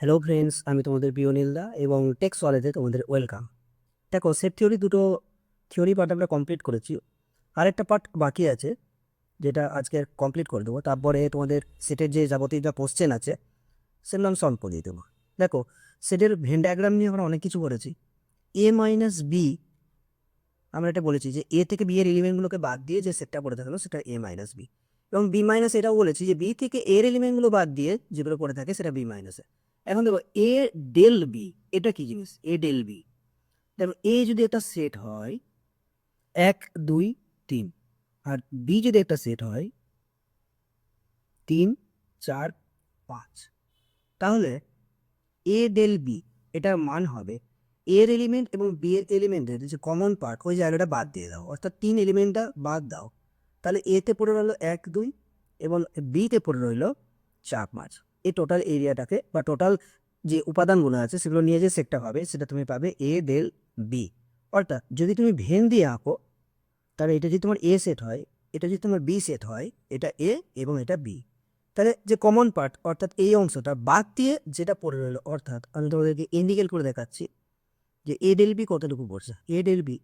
Hello friends, আমি তোমাদের পিওনিলদা এবং টেক্স ওয়ালেতে তোমাদের ওয়েলকাম। দেখো, সেট থিওরি দুটো থিওরি পার্ট আমরা কমপ্লিট করেছি। আরেকটা পার্ট বাকি আছে, যেটা আজকে কমপ্লিট করে দেবো। তারপরে তোমাদের সেটের যে যাবতীয় যা কোশ্চেন আছে সেগুলো আমি সলভ করে দিয়ে দেবো। দেখো, সেটের ভেন ডায়াগ্রাম নিয়ে আমরা অনেক কিছু করেছি। এ মাইনাস বি, আমরা এটা বলেছি যে এ থেকে বি এর এলিমেন্টগুলোকে বাদ দিয়ে যে সেটটা পড়ে থাকলো সেটা এ মাইনাস বি, এবং বি মাইনাস এটাও বলেছি যে বি থেকে এর এলিমেন্টগুলো বাদ দিয়ে যেগুলো পড়ে থাকে সেটা বি মাইনাসে। এখন দেখো, এ ডেল বি এটা কি জিনিস? এ ডেল বি, দেখো এ যদি একটা সেট হয় 1 2 3, আর বি যদি একটা সেট হয় 3 4 5, তাহলে এ ডেল বি এটার মান হবে এর এলিমেন্ট এবং বি এর এলিমেন্টের যে কমন পার্ট ওই জায়গাটা বাদ দিয়ে দাও, অর্থাৎ 3 এলিমেন্টটা বাদ দাও। তাহলে এতে পড়ে রইলো 1 2 এবং বিতে পড়ে রইলো 4 5। এই টোটাল এরিয়াটাকে বা টোটাল যে উপাদানগুলো আছে সেগুলো নিয়ে যে সেটটা হবে সেটা তুমি পাবে এ ডেল বি। অর্থাৎ যদি তুমি ভেন দিয়ে আঁকো, তাহলে এটা যদি তোমার এ সেট হয়, এটা যদি তোমার বি সেট হয়, এটা এ এবং এটা বি, তাহলে যে কমন পার্ট অর্থাৎ এই অংশটা বাদ দিয়ে যেটা পড়ে রইলো, অর্থাৎ আমি তোমাদেরকে ইন্ডিকেট করে দেখাচ্ছি যে এ ডেল বি কতটুকু পড়ছে। এ ডেল বি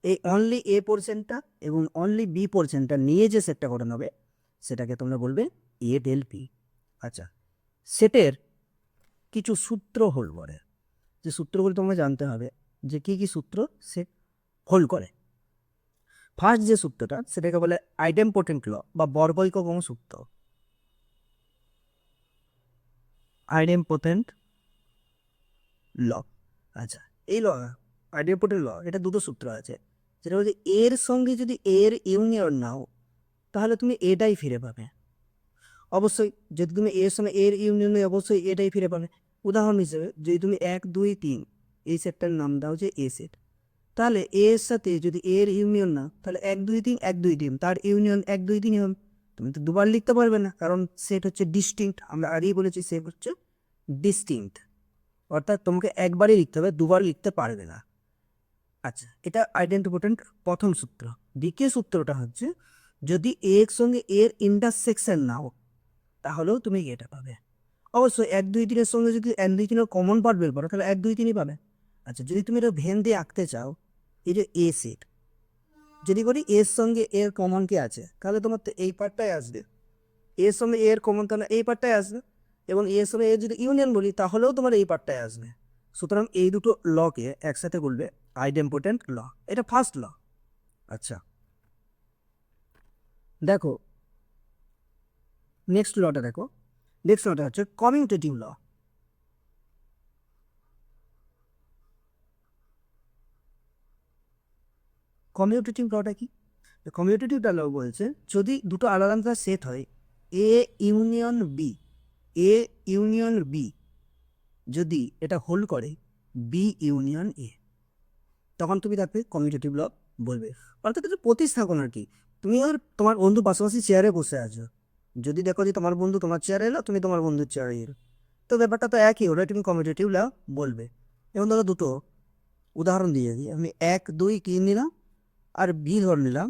এই অনলি এ পোর্শনটা এবং অনলি বি পোর্শনটা নিয়ে যে সেটটা করানো হবে সেটাকে তোমরা বলবে এ ডেল বি। আচ্ছা, সেটের কিছু সূত্র হোল্ড করে, যে সূত্রগুলো তোমাকে জানতে হবে যে কি কি সূত্র সেট হোল্ড করে। ফার্স্ট যে সূত্রটা সেটাকে বলে আইডেম্পোটেন্ট ল বা বরবৈকগম সূত্র। আইডেম্পোটেন্ট ল। আচ্ছা, এই ল, আইডেম্পোটেন্ট ল, এটা দুটো সূত্র আছে। যেটা বলছে এর সঙ্গে যদি এর ইউনিয়ন নাও তাহলে তুমি এটাই ফিরে পাবে। অবশ্যই যদি তুমি এর সঙ্গে এর ইউনিয়নে অবশ্যই এটাই ফিরে পাবে। উদাহরণ হিসেবে যদি তুমি 1 2 3 এই সেটটার নাম দাও যে এ সেট, তাহলে এর সাথে যদি এর ইউনিয়ন না, তাহলে 1 2 3 1 2 3 তার ইউনিয়ন 1 2 3 হবে। তুমি তো দুবার লিখতে পারবে না, কারণ সেট হচ্ছে ডিস্টিংক্ট। আমরা আগেই বলেছি সেট হচ্ছে ডিস্টিংক্ট, অর্থাৎ তোমাকে একবারই লিখতে হবে, দুবার লিখতে পারবে না। আচ্ছা, এটা আইডেন্টিপোটেন্ট প্রথম সূত্র। দ্বিতীয় সূত্রটা হচ্ছে যদি এর সঙ্গে এর ইন্টারসেকশন নাও তাহলেও তুমি এটা পাবে। অবশ্যই 1 2 3 সঙ্গে যদি 1 2 3 কমন পার্ট বের করো তাহলে 1 2 3 পাবে। আচ্ছা, যদি তুমি এটা ভেন দিয়ে আঁকতে চাও, এই যে এ সেট যদি করি এর সঙ্গে এর কমন কি আছে, তাহলে তোমার তো এই পার্টটাই আসবে। এর সঙ্গে এর কমন তাহলে এই পার্টটাই আসবে, এবং এর সঙ্গে এর যদি ইউনিয়ন বলি তাহলেও তোমার এই পার্টটাই আসবে। সুতরাং এই দুটো লকে একসাথে বলবে আইডেম্পোটেন্ট ল। এটা ফার্স্ট ল। আচ্ছা, দেখো নেক্সট লটা দেখো। নেক্সট লটা হচ্ছে কমিউটেটিভ ল। কমিউটেটিভ লটা কি? কমিউটেটিভ ল বলছে যদি দুটো আলাদা আলাদা সেট হয়, A union B, A union B যদি এটা হোল্ড করে বি ইউনিয়ন এ, তখন তুমি তাকে কমিউটেটিভ ল বলবে। অর্থাৎ এটা প্রতিস্থাপন আর কি। তুমি আর তোমার বন্ধু পাশাপাশি চেয়ারে বসে আছো, যদি দেখো যে তোমার বন্ধু তোমার চেয়ারে এলো, তুমি তোমার বন্ধুর চেয়ারে এলো, তো ব্যাপারটা তো একই, ওটা তুমি কমিউটেটিভ ল বলবে। এবং ধরো দুটো উদাহরণ দিয়ে দিই আমি, 1 2 3 নিলাম আর বি ধরে নিলাম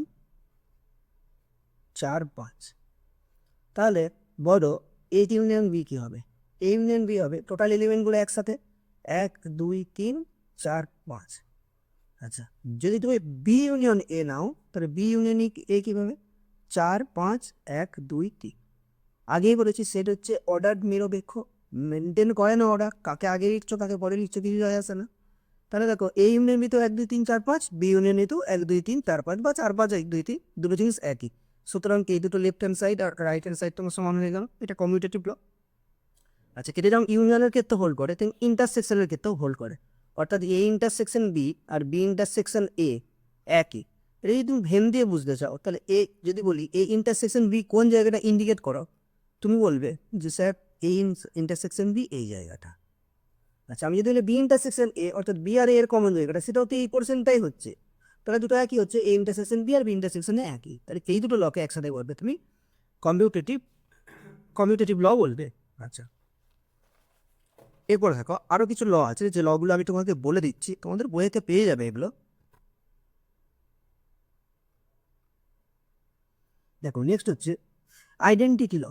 4 5। তাহলে বলো এ ইউনিয়ন বি কি হবে? এ ইউনিয়ন বি হবে টোটাল এলিমেন্টগুলো একসাথে 1 2 3 4 5। আচ্ছা, যদি তুমি বি ইউনিয়ন এ নাও তাহলে বি ইউনিয়ন এ কিভাবে? 4 5 1 2 3। আগেই বলেছি সেট হচ্ছে অর্ডার নিরপেক্ষ, মেনটেন করে না অর্ডার, কাকে আগে লিখছো কাকে পরে লিখছো কিছু যায় আসে না। তাহলে দেখো এই ইউনিয়ন বি তো 1 2 3 4 5, বি ইউনিয়ন এ তো 1 2 3 4 5 বা 4 5 1 2 3, দুটো জিনিস একই। সুতরাং এই দুটো লেফট হ্যান্ড সাইড আর রাইট হ্যান্ড সাইড তোমার সমান হয়ে গেল, এটা কমিউটেটিভ ল। আচ্ছা, কেটে যেমন ইউনিয়নের ক্ষেত্রে হোল্ড করে তেমনি ইন্টারসেকশনের ক্ষেত্রেও হোল্ড করে। অর্থাৎ এ ইন্টারসেকশন বি আর বি ইন্টারসেকশন এ একই। এটা যদি তুমি ভেন দিয়ে বুঝতে চাও তাহলে এ যদি বলি এ ইন্টারসেকশন বি কোন জায়গাটা ইন্ডিকেট করো, তুমি বলবে যে স্যার এই ইন্টারসেকশন বি এই জায়গাটা। আচ্ছা, আমি যদি বলি বি ইন্টারসেকশন এ, অর্থাৎ বি আর এর কমন জায়গাটা সেটাও তো এই পোর্শনটাই হচ্ছে, তাহলে দুটো একই হচ্ছে, এ ইন্টারসেকশন বি আর বি ইন্টারসেকশন একই, তাহলে এই দুটো লকে একসাথে বলবে তুমি কমিউটেটিভ কমিউটেটিভ ল বলবে। আচ্ছা, এরপরে দেখো আরো কিছু ল আছে, যে লগুলো আমি তোমাকে বলে দিচ্ছি, তোমাদের বইতে পেয়ে যাবে এগুলো। দেখো নেক্সট হচ্ছে আইডেন্টিটি ল।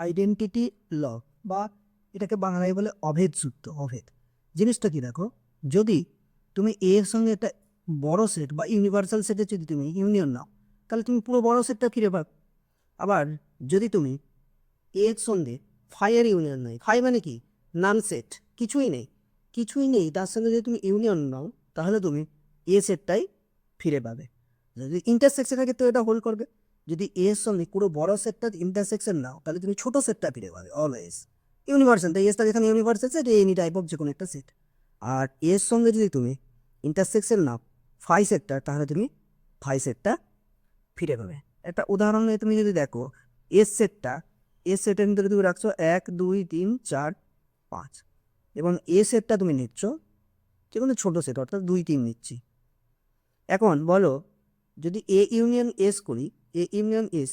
আইডেন্টিটি ল, বা এটাকে বাংলায় বলে অভেদ সূত্র। অভেদ জিনিসটা কি দেখো, যদি তুমি এ এর সঙ্গে একটা বড় সেট বা ইউনিভার্সাল সেটে যদি তুমি ইউনিয়ন নাও, তাহলে তুমি পুরো বড় সেটটা ফিরে পাবে। আবার যদি তুমি এর সঙ্গে ফাইয়ের ইউনিয়ন নেই, ফাই মানে কি, নান সেট, কিছুই নেই, কিছুই নেই, তার সঙ্গে যদি তুমি ইউনিয়ন নাও, তাহলে তুমি এ সেটটাই ফিরে পাবে। যদি ইন্টারসেকশনের ক্ষেত্রে এটা হোল্ড করবে। যদি এর সঙ্গে পুরো বড় সেটটা ইন্টারসেকশন নাও, তাহলে তুমি ছোট সেটটা ফিরে পাবে অলওয়েজ। ইউনিভার্সাল, তাই এসটা যেখানে universal set, any type of যে কোনো একটা সেট। আর এর সঙ্গে যদি তুমি ইন্টারসেকশন নাও ফাই সেটটা, তাহলে তুমি ফাই সেটটা ফিরে পাবে। একটা উদাহরণ নিয়ে তুমি যদি দেখো, এস সেটটা, এস সেটের ভিতরে তুমি রাখছো 1 2 3 4 5, এবং এ সেটটা তুমি নিচ্ছ যে কোনো ছোটো সেট, অর্থাৎ 2 3 নিচ্ছি। এখন বলো, যদি এ ইউনিয়ন এস করি, এ ইউনিয়ন এস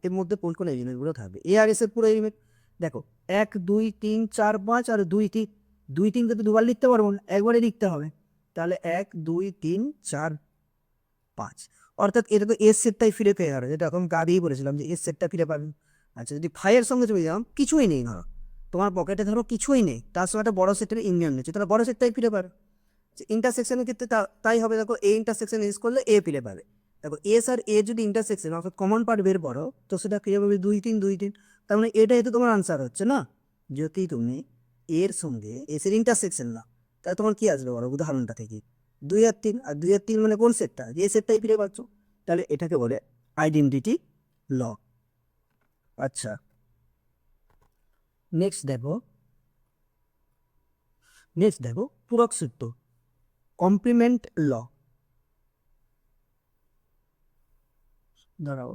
এর মধ্যে কোন কোন এলিমেন্টগুলো থাকবে? এ আর এস এর পুরো এলিমেন্ট দেখো, 1 2 3 4 5 আর 2 3, 2 3 কিন্তু দুবার লিখতে পারবো না, একবারে লিখতে হবে। তাহলে 1 2 3 4 5, অর্থাৎ এটা তো এস সেটটাই ফিরে পেয়ে গেল, যেটা এখন আগেই বলেছিলাম যে এস সেটটা ফিরে পাবেন। আচ্ছা, যদি ফাইয়ের সঙ্গে চলে যাও, কিছুই নেই, ধরো তোমার পকেটে ধরো কিছুই নেই, তার সঙ্গে একটা বড় সেটের ইউনিয়ন নিচ্ছে, তাহলে বড় সেটটাই ফিরে পাবে। ইন্টারসেকশনের ক্ষেত্রে তাই হবে। দেখো, এ ইন্টারসেকশন ইউজ করলে এ ফিরে পাবে। দেখো, এস আর এ যদি ইন্টারসেকশন অর্থাৎ কমন পার্ট বের করো, তো সেটা ফিরে পাবে 2 3 2 3। তার মানে এটাই তো তোমার আনসার হচ্ছে না। যদি তুমি এর সঙ্গে এস এর ইন্টারসেকশন না, তাহলে তোমার কি আসবে বলো উদাহরণটা থেকে? 2 আর 3, আর 2 আর 3 মানে কোন সেটটা? যে সেটটাই ফিরে পাচ্ছ। তাহলে এটাকে বলে আইডেন্টিটি ল। আচ্ছা, নেক্সট দেখো, পূরক সূত্র, কমপ্লিমেন্ট ল। দাঁড়াও,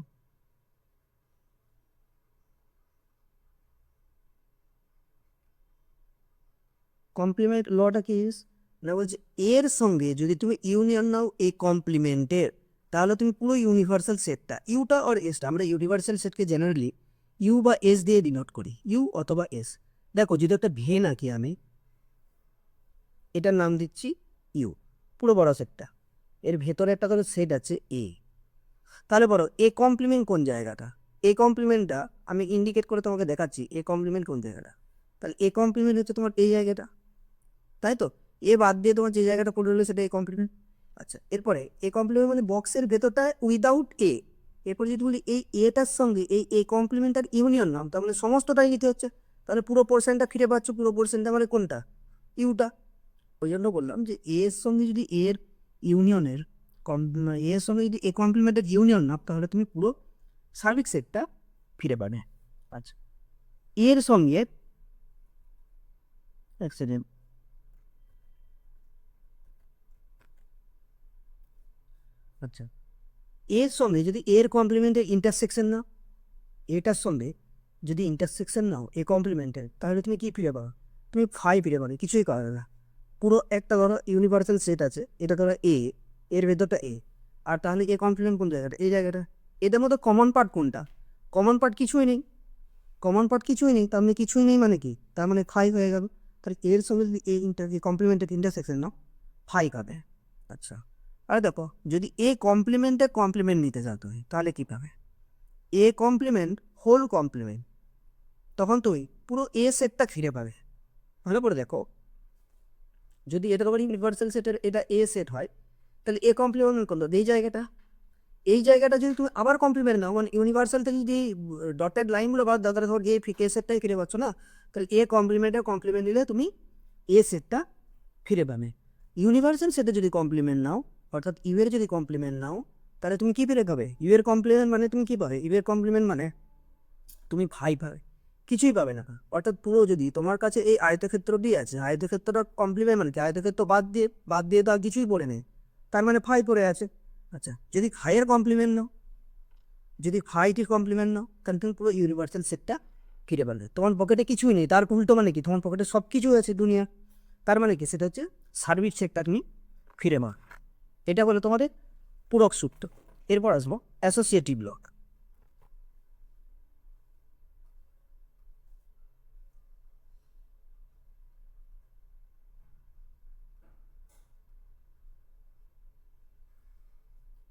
কমপ্লিমেন্ট লটা কি না, বলছে এর সঙ্গে যদি তুমি ইউনিয়ন নাও এই কমপ্লিমেন্টের, তাহলে তুমি পুরো ইউনিভার্সাল সেটটা, ইউটা আর এসটা, আমরা ইউনিভার্সাল সেটকে জেনারেলি ইউ বা এস দিয়ে ডিনোট করি, ইউ অথবা এস। দেখো, যদি একটা ভেন আঁকি আমি, এটার নাম দিচ্ছি ইউ, পুরো বড় সেটটা, এর ভেতরে একটা করে সেট আছে এ। তাহলে বলো এ কমপ্লিমেন্ট কোন জায়গাটা? এ কমপ্লিমেন্টটা আমি ইন্ডিকেট করে তোমাকে দেখাচ্ছি, এ কমপ্লিমেন্ট কোন জায়গাটা। তাহলে এ কমপ্লিমেন্ট হচ্ছে তোমার এই জায়গাটা, তাই তো? এ বাদ দিয়ে তোমার যে জায়গাটা পড়ে রইলো সেটা এ কমপ্লিমেন্ট। আচ্ছা, এরপরে এ কমপ্লিমেন্ট মানে বক্সের ভেতরটা উইদাউট এ। এরপর যদি বলি এই এটার সঙ্গে এই এ কমপ্লিমেন্টার ইউনিয়ন নাম, তার মানে সমস্তটাই নিতে হচ্ছে। তাহলে পুরো পোর্শনটা ফিরে পাচ্ছ, পুরো পোর্শনটা মানে কোনটা? ইউটা। ওই জন্য বললাম যে এর সঙ্গে যদি এর ইউনিয়নের এর সঙ্গে যদি এ কমপ্লিমেন্টের ইউনিয়ন নাও, তাহলে তুমি পুরো সার্বিক সেটটা ফিরে পাবে। আচ্ছা, এর সঙ্গে এক সেকেন্ড, আচ্ছা, এর সঙ্গে যদি এর কমপ্লিমেন্টের ইন্টারসেকশন নাও, এটার সঙ্গে যদি ইন্টারসেকশন নাও এ কমপ্লিমেন্টের, তাহলে তুমি কি ফিরে পাবে? তুমি ফাই ফিরে পাবে, কিছুই পাবে না। পুরো একটা ধরো ইউনিভার্সাল সেট আছে, এটা ধরো এ, এর ভেতরটা এ, আর তাহলে এ কমপ্লিমেন্ট কোন জায়গাটা? এই জায়গাটা। এদের মধ্যে কমন পার্ট কোনটা? কমন পার্ট কিছুই নেই, কমন পার্ট কিছুই নেই, তার মানে কিছুই নেই মানে কি? তার মানে ফাই হয়ে গেল। তাহলে এর সঙ্গে যদি এ কমপ্লিমেন্টের ইন্টারসেকশন নাও, ফাই পাবে। আচ্ছা, আর দেখো, যদি এ কমপ্লিমেন্টের কমপ্লিমেন্ট নিতে চাও তুমি, তাহলে কি পাবে? এ কমপ্লিমেন্ট হোল কমপ্লিমেন্ট, তখন তুই পুরো এ সেটটা ফিরে পাবে। ভালো করে দেখো, যদি এটা তোমার ইউনিভার্সাল সেটের এটা এ সেট হয়, তাহলে এ কমপ্লিমেন্ট করলো এই জায়গাটা যদি তুমি আবার কমপ্লিমেন্ট নাও, মানে ইউনিভার্সাল থেকে যদি ডটেড লাইনগুলো বাদ দাও, তাহলে তোমার এ সেটটাই ফিরে পাচ্ছ না। তাহলে এ কমপ্লিমেন্ট নিলে তুমি এ সেটটা ফিরে পাবে। ইউনিভার্সাল সেটে যদি কমপ্লিমেন্ট নাও, অর্থাৎ ইউ এর যদি কমপ্লিমেন্ট নাও, তাহলে তুমি কি ফিরে পাবে? ইউ এর কমপ্লিমেন্ট মানে তুমি কি পাবে? ইউ এর কমপ্লিমেন্ট মানে তুমি ফাই পাবে, কিছুই পাবে না। অর্থাৎ পুরো যদি তোমার কাছে এই আয়তক্ষেত্রটি আছে, আয়তক্ষেত্রটা কমপ্লিমেন্ট মানে কি? আয়তক্ষেত্র বাদ দিয়ে তো আর কিছুই পড়ে নেই, তার মানে ফাই পড়ে আছে। আচ্ছা, যদি ফাইয়ের কমপ্লিমেন্ট নাও, যদি ফাইটির কমপ্লিমেন্ট নাও, তাহলে তুমি পুরো ইউনিভার্সাল সেটটা ফিরে পাবে। তোমার পকেটে কিছুই নেই, তার উল্টো মানে কি? তোমার পকেটে সব কিছু আছে দুনিয়া, তার মানে কি? সেটা হচ্ছে সার্বিক সেটটা তুমি ফিরে পাও। এটা বলে তোমাদের পূরক সূত্র। এরপর আসবো অ্যাসোসিয়েটিভ লক।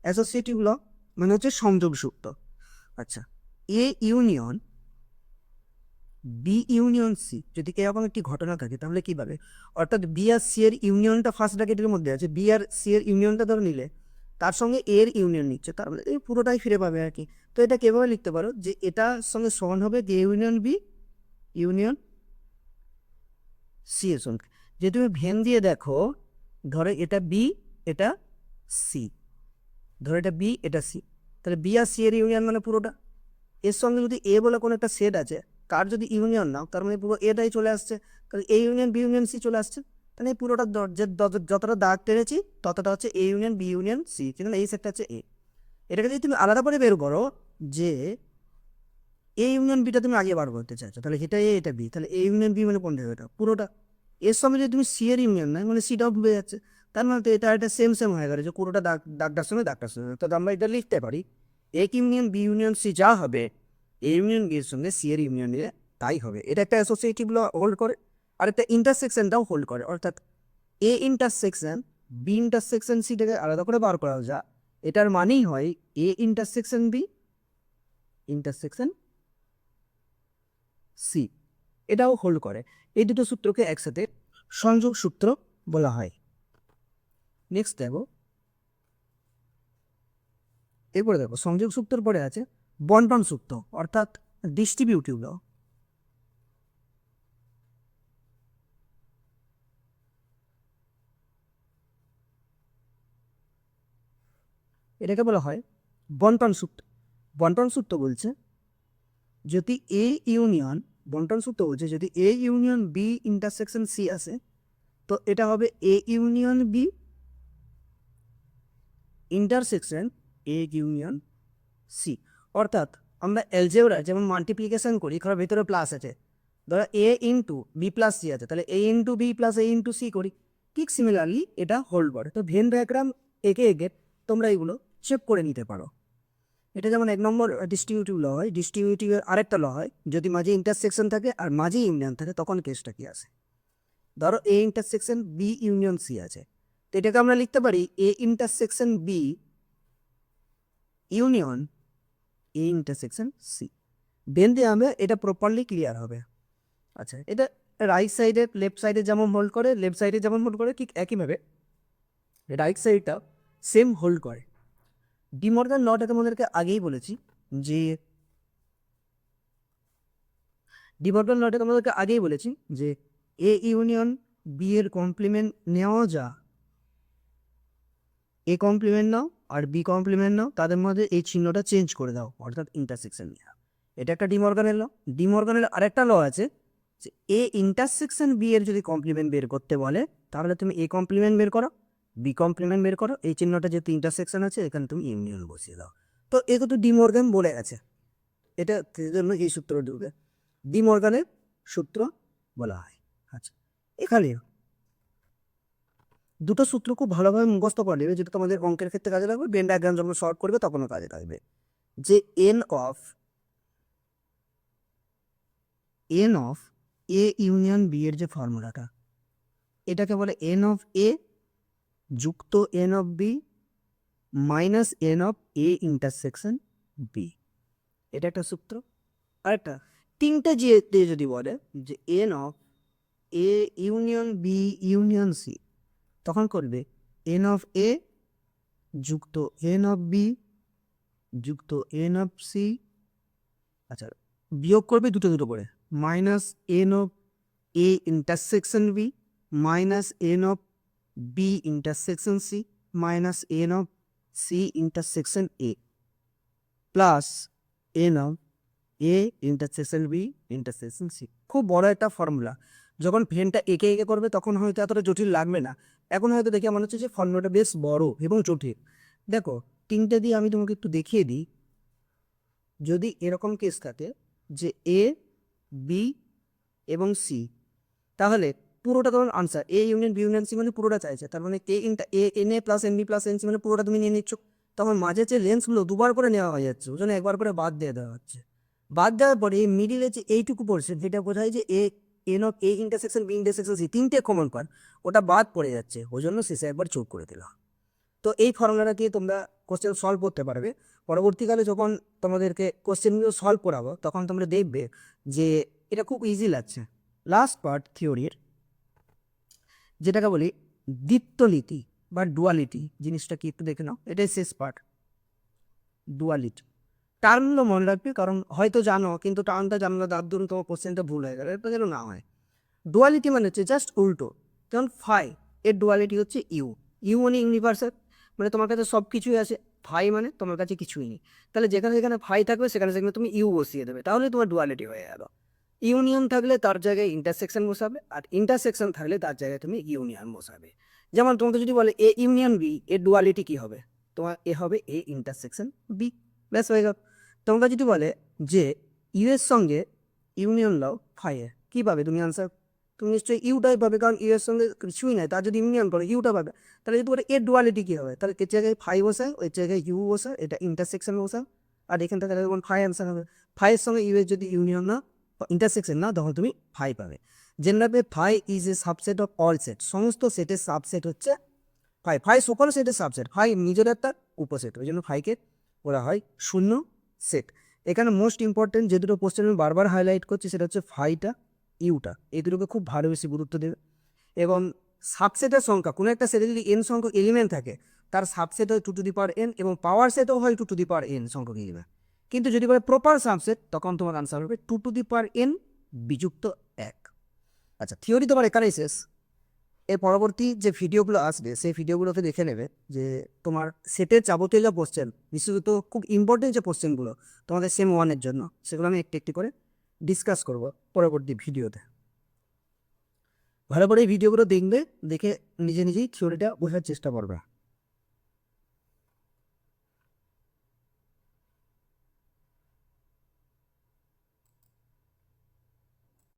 অ্যাসোসিয়েটিভ ল মানে হচ্ছে সংযোগ সূত্র। আচ্ছা, A union B union C যদি এরকম একটি ঘটনা থাকে তাহলে কী পাবে, অর্থাৎ বি আর সি এর ইউনিয়নটা ফার্স্ট ব্র্যাকেটের মধ্যে আছে, বি আর সি এর ইউনিয়নটা ধরে নিলে তার সঙ্গে এর ইউনিয়ন নিচ্ছে, তারপরে এই পুরোটাই ফিরে পাবে আর কি। তো এটা কীভাবে লিখতে পারো যে এটার সঙ্গে সমান হবে A union B union C এর সঙ্গে। যে তুমি ভেন দিয়ে দেখো, ধরো এটা বি এটা সি, ধরো এটা বি এটা সি, তাহলে বি আর সি এর ইউনিয়ন মানে পুরোটা। এর সঙ্গে যদি এ বলে কোনো একটা সেট আছে, তার যদি ইউনিয়ন নাও তার মানে পুরো এটাই চলে আসছে, তাহলে A union B union C চলে আসছে। তাহলে এই পুরোটা যতটা দাগ টেনেছি ততটা হচ্ছে A union B union C, তাহলে এই সেটটা হচ্ছে এ। এটাকে যদি তুমি আলাদা করে বের করো যে এ ইউনিয়ন বিটা তুমি আগে বার করতে চাইছো, তাহলে এটা এ এটা বি, তাহলে এ ইউনিয়ন বি মানে কোনটা, এটা পুরোটা। এর সঙ্গে যদি তুমি সি এর ইউনিয়ন নাই মানে সিটাও ডুবে যাচ্ছে, তার মানে তো এটা একটা সেম সেম হয়ে গেল যে পুরোটা দাগটার সঙ্গে দাগটার সঙ্গে। তো আমরা এটা লিখতে পারি A union B union C যা হবে এ ইউনিয়ন বি এর সঙ্গে সি এর ইউনিয়ন নিলে তাই হবে। এটা একটা অ্যাসোসিয়েটিভ ল হোল্ড করে, আর একটা ইন্টারসেকশনটাও হোল্ড করে, অর্থাৎ এ ইন্টারসেকশন বি ইন্টারসেকশন সিটাকে আলাদা করে বার করা যা, এটার মানেই হয় A intersection B intersection C, এটাও হোল্ড করে। এই দুটো সূত্রকে একসাথে সংযোগ সূত্র বলা হয়। নেক্সট দেখো, এরপরে দেখো সংযোগ সূত্রের পরে আছে বন্টন সূত্র অর্থাৎ ডিস্ট্রিবিউটিভ ল। এটাকে বলা হয় বন্টন সূত্র। বন্টন সূত্র বলছে যদি এ ইউনিয়ন, বন্টন সূত্র বলছে যদি A union B intersection C আসে, তো এটা হবে A union B intersection A union C. অর্থাৎ আমরা অ্যালজেব্রা যেমন মাল্টিপ্লিকেশন করি, এখানে ভেতরে প্লাস আছে, ধরো এ ইন্টু বি প্লাস সি আছে, তাহলে এ ইন্টু বি প্লাস এ ইন্টু সি করি, ঠিক সিমিলারলি এটা হোল্ড করে। তো ভেন ডায়াগ্রাম একে একে তোমরা এগুলো চেক করে নিতে পারো। এটা যেমন এক নম্বর ডিস্ট্রিবিউটিভ ল হয়, ডিস্ট্রিবিউটিভের আরেকটা ল হয় যদি মাঝে ইন্টারসেকশন থাকে আর মাঝে ইউনিয়ন থাকে তখন কেসটা কি আসে। ধরো A intersection B union C আছে, তো এটাকে আমরা লিখতে পারি A intersection B union A intersection C. দেন দিয়ে আমরা এটা প্রপারলি ক্লিয়ার হবে। আচ্ছা, এটা রাইট সাইডে লেফট সাইডে যেমন হোল্ড করে, লেফট সাইডে যেমন হোল্ড করে ঠিক একইভাবে রাইট সাইডটা সেম হোল্ড করে। ডিমর্গান লটা তোমাদেরকে আগেই বলেছি যে ডিমর্গান লটা তোমাদেরকে আগেই বলেছি যে এ ইউনিয়ন বি এর কমপ্লিমেন্ট নেওয়া যা, এ কমপ্লিমেন্ট নাও আর বি কমপ্লিমেন্ট নাও, তাদের মধ্যে এই চিহ্নটা চেঞ্জ করে দাও, অর্থাৎ ইন্টারসেকশন নেওয়া। এটা একটা ডিমর্গানের ল। ডিমর্গানের আরেকটা ল আছে যে এ ইন্টারসেকশন বি এর যদি কমপ্লিমেন্ট বের করতে বলে তাহলে তুমি এ কমপ্লিমেন্ট বের করো, বি কমপ্লিমেন্ট বের করো, এই চিহ্নটা যেহেতু ইন্টারসেকশন আছে এখানে তুমি ইউনিয়ন বসিয়ে দাও। তো এগুলো তো ডিমর্গান বলে গেছে, এটা জন্য এই সূত্র ঢুকবে, ডিমর্গানের সূত্র বলা হয়। আচ্ছা, এখানে দুটো সূত্র খুব ভালোভাবে মুখস্থ করে নেবে, যেটা তোমাদের অঙ্কের ক্ষেত্রে কাজে লাগবে, ভেন ডায়াগ্রাম যখন সলভ করবে তখনও কাজে লাগবে। যে n of A union B এর যে ফর্মুলাটা, এটাকে বলে এন অফ এ যুক্ত n of B minus n of A intersection B, এটা একটা সূত্র। আরেকটা তিনটা দিয়ে যদি বলে যে n of A union B union C, তখন করবে এন অফ এ যুক্ত এন অফ বি যুক্ত এন অফ সি, আচ্ছা বিয়োগ করবে দুটো দুটো করে, minus n of A intersection B minus n of B intersection C minus n of C intersection A plus n of A intersection B intersection C. খুব বড় একটা ফর্মুলা, যখন ভেনটা একে একে করবে তখন হয়তো এতটা জটিল লাগবে না, এখন হয়তো দেখে মনে হচ্ছে যে ফর্মুলাটা বেশ বড় এবং জটিল। দেখো তিনটে দিয়ে আমি তোমাকে একটু দেখিয়ে দিই। যদি এরকম কেস থাকে যে এ বি এবং সি, তাহলে পুরোটা তোমার answer A union B union C মানে পুরোটা চাইছে, তার মানে A n A plus n B plus n C মানে পুরোটা তুমি নিয়ে নিচ্ছ। তখন মাঝে যে লেন্সগুলো দুবার করে নেওয়া হয়ে যাচ্ছে, ওই জন্য একবার করে বাদ দিয়ে দেওয়া হচ্ছে। বাদ দেওয়ার পরে এই মিডিলে যে এইটুকু পড়ছে যেটা বোঝায় যে A n of A intersection B intersection C তিনটে কমন পার্ট, ওটা বাদ পড়ে যাচ্ছে, ওই জন্য শেষে একবার চোখ করে দিলাম। তো এই ফর্মুলাটা দিয়ে তোমরা কোশ্চেন সলভ করতে পারবে। পরবর্তীকালে যখন তোমাদেরকে কোশ্চেনগুলো সলভ করাবো তখন তোমরা দেখবে যে এটা খুব ইজি লাগছে। লাস্ট পার্ট থিওরির, যেটাকে বলি দ্বিত্বনীতি বা ডুয়ালিটি, জিনিসটা কি একটু দেখে নাও। এটাই শেষ পার্ট, ডুয়ালিটি। টার্মগুলো মনে রাখবে, কারণ হয়তো জানো কিন্তু টার্মটা জানলে তার দরুন তোমার কোশ্চেনটা ভুল হয়ে গেল, এটা যেন না হয়। ডুয়ালিটি মানে হচ্ছে জাস্ট উল্টো। যেমন ফাই, এর ডুয়ালিটি হচ্ছে ইউ। ইউ মানে ইউনিভার্সাল, মানে তোমার কাছে সব কিছুই আছে। ফাই মানে তোমার কাছে কিছুই নেই। তাহলে যেখানে যেখানে ফাই থাকবে সেখানে সেখানে তুমি ইউ বসিয়ে দেবে, তাহলে তোমার ডুয়ালিটি হয়ে গেল। ইউনিয়ন থাকলে তার জায়গায় ইন্টারসেকশন বসাবে, আর ইন্টারসেকশন থাকলে তার জায়গায় তুমি ইউনিয়ন বসাবে। যেমন তোমাকে যদি বলে এ ইউনিয়ন বি, এর ডুয়ালিটি কি হবে? তোমার এ হবে এ ইন্টারসেকশন বি, ব্যাস হয়ে গেল। তোমাকে যদি বলে যে ইউ এর সঙ্গে ইউনিয়ন লাও ফাই এর, কী পাবে তুমি আনসার? তুমি নিশ্চয়ই ইউটাই পাবে, কারণ ইউ এর সঙ্গে কিছুই নাই, তার যদি ইউনিয়ন করে ইউটা পাবে। তাহলে যদি বলে এর ডুয়ালিটি কী হবে, তাহলে এর জায়গায় ফাই বসায়, ওই জায়গায় ইউ বসায়, এটা ইন্টারসেকশন বসায়, আর এখান থেকে যেমন ফাই আনসার হবে। ফাইয়ের সঙ্গে ইউ এর যদি ইউনিয়ন না ইন্টারসেকশন না, তখন তুমি ফাই পাবে। Generally phi is a subset of all set, সমস্ত সেটের সাবসেট হচ্ছে ফাই। ফাই সকল সেটের সাবসেট, ফাই নিজের একটা উপসেট, ওই জন্য ফাইকে বলা হয় শূন্য সেট। এখানে মোস্ট ইম্পর্টেন্ট যে দুটো কোশ্চেন আমি বারবার হাইলাইট করছি, সেটা হচ্ছে ফাইটা, ইউটা, এই দুটোকে খুব ভালো বেশি গুরুত্ব দেবে। এবং সাবসেটের সংখ্যা, কোনো একটা সেটে যদি এন সংখ্যক এলিমেন্ট থাকে, তার সাবসেট হয় 2n, এবং পাওয়ার সেটও হয় 2n সংখ্যক এলিমেন্ট। কিন্তু যদি বলে প্রপার সাবসেট, তখন তোমার আনসার হবে 2n বিযুক্ত 1। আচ্ছা, থিওরি তোমার এখানেই শেষ। এর পরবর্তী যে ভিডিওগুলো আসবে সেই ভিডিওগুলোতে দেখে নেবে যে তোমার সেটের যাবতীয় যা কোশ্চেন, বিশেষত খুব ইম্পর্টেন্ট যে কোশ্চেনগুলো তোমাদের সেম 1-এর জন্য, সেগুলো আমি একটু একটু করে ডিসকাস করব পরবর্তী ভিডিওতে। ভালো করে এই ভিডিওগুলো দেখবে, দেখে নিজে নিজেই থিওরিটা বোঝার চেষ্টা করবে।